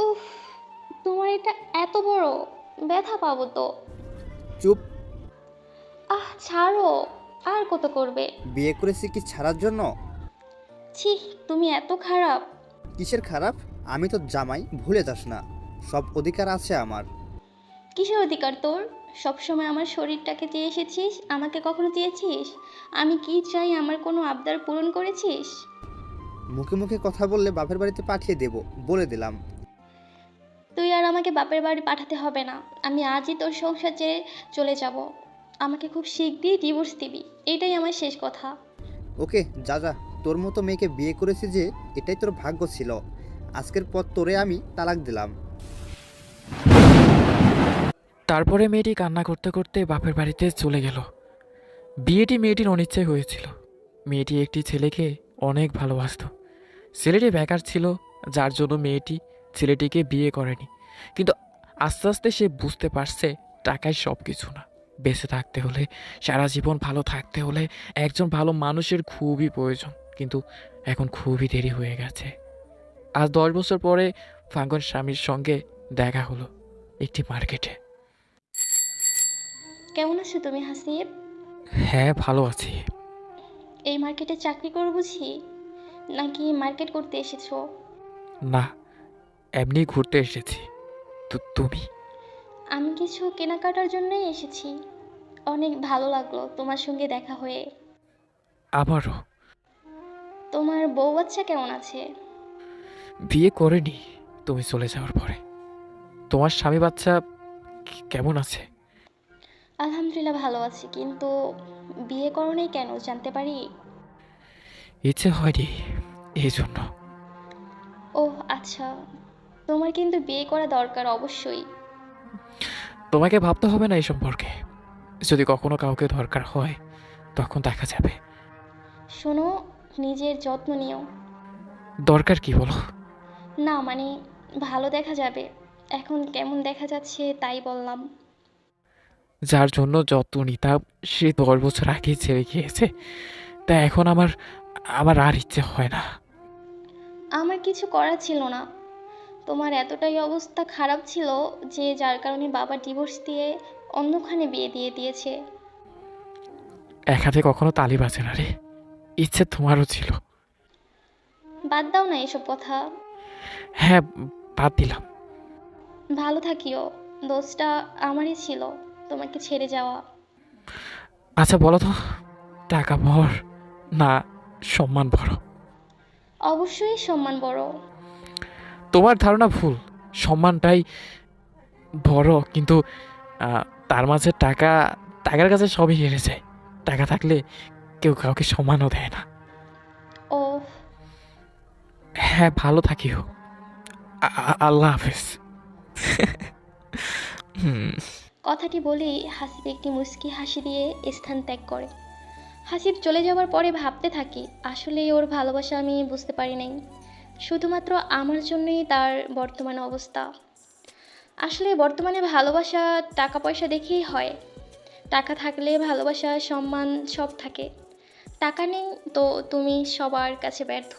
উফ, তোমার এটা এত বড়, ব্যথা পাবো তো। চুপ। ছাড়ো। আর কত করবে? বিয়ে করেছি কি ছাড়ার জন্য? ছি, তুমি এত খারাপ। কিসের খারাপ? আমি তো জামাই, ভুলে যাস না। সব অধিকার আছে আমার। কিসের অধিকার তোর? সবসময় আমার শরীরটাকে চেয়ে এসেছিস, আমাকে কখনো চেয়েছিস? আমি কি চাই আমার কোনো আবদার পূরণ করেছিস? মুখে মুখে কথা বললে বাপের বাড়িতে পাঠিয়ে দেব, বলে দিলাম। তুই আর আমাকে বাপের বাড়ি পাঠাতে হবে না। আমি আজই তোর সংসার ছেড়ে চলে যাব। আমাকে খুব শিগগিরই ডিভোর্স দিবি, এটাই আমার শেষ কথা। ওকে, যা যা। তোর মতো মেয়েকে বিয়ে করেছি যে, এটাই তোর ভাগ্য ছিল। আজকের পর তোরে আমি তালাক দিলাম। তারপরে মেয়েটি কান্না করতে করতে বাপের বাড়িতে চলে গেল। বিয়েটি মেয়েটির অনিচ্ছায় হয়েছিল। মেয়েটি একটি ছেলেকে অনেক ভালোবাসতো। ছেলেটি বেকার ছিল, যার জন্য মেয়েটি ছেলেটিকে বিয়ে করেনি। কিন্তু আস্তে আস্তে সে বুঝতে পারছে টাকায় সব কিছু না। বেঁচে থাকতে হলে, সারা জীবন ভালো থাকতে হলে একজন ভালো মানুষের খুবই প্রয়োজন। কিন্তু এখন খুবই দেরি হয়ে গেছে। আজ 10 বছর পরে ফাঙ্গন স্বামীর সঙ্গে দেখা হলো একটি মার্কেটে। কেমন আছো তুমি হাসিব? হ্যাঁ, ভালো আছি। এই মার্কেটে চাকরি করো বুঝি, নাকি মার্কেট করতে এসেছো? না, এমনি ঘুরতে এসেছি। তো তুমি? আমি কিছু কেনাকাটার জন্যই এসেছি। অনেক ভালো লাগলো তোমার সঙ্গে দেখা হয়ে। আমারও। তোমার বউ বাচ্চা কেমন আছে? বিয়ে করেনি তুমি চলে যাওয়ার পরে। তোমার স্বামী বাচ্চা কেমন আছে? আলহামদুলিল্লাহ ভালো আছি, কিন্তু বিয়ে করো নাই কেন জানতে পারি? ইচ্ছে হয়নি, এই জন্য। ওহ আচ্ছা, তোমার কিন্তু বিয়ে করা দরকার অবশ্যই। তোমাকে ভাবতে হবে না এই সম্পর্কে। যদি কখনো কাউকে দরকার হয় তখন দেখা যাবে। শোনো, নিজের যত্ন নিও। দরকার কি বলো? না মানে, ভালো দেখা যাবে। এখন কেমন দেখা যাচ্ছে তাই বললাম। যার জন্য যত নিতাম সে 10 বছর আগেই ছেড়ে গিয়েছে। তা এখন আমার আমার আর ইচ্ছে হয় না। আমার কিছু করার ছিল না। তোমার এতটাই অবস্থা খারাপ ছিল যে যার কারণে বাবা ডিভোর্স দিয়ে অন্যখানে বিয়ে দিয়ে দিয়েছে। এক হাতে কখনো তালি বাজে না রে। ইচ্ছে তোমারও ছিল। বাদ দাও না এসব কথা। হ্যাঁ, বাদ দিলাম। ভালো থাকিও। দোষটা আমারই ছিল, তোমাকে ছেড়ে যাওয়া। আচ্ছা বলো তো, টাকা বড় না সম্মান বড়? অবশ্যই সম্মান বড়। তোমার ধারণা ভুল। সম্মানটাই বড়, কিন্তু তার মাঝে টাকার কাছে সবই হেরে যায়। টাকা থাকলে কেউ কাউকে সম্মানও দেয় না। ও, হ্যাঁ, ভালো থাকিও। আল্লাহ হাফেজ। হুম। কথাটি বলেই হাসিব একটি মুচকি হাসি দিয়ে স্থান ত্যাগ করে। হাসিব চলে যাওয়ার পরে ভাবতে থাকি, আসলে ওর ভালোবাসা আমি বুঝতে পারি নাই। শুধুমাত্র আমার জন্যই তার বর্তমান অবস্থা। আসলে বর্তমানে ভালোবাসা টাকা পয়সা দেখেই হয়। টাকা থাকলে ভালোবাসা সম্মান সব থাকে। টাকা নেই তো তুমি সবার কাছে ব্যর্থ।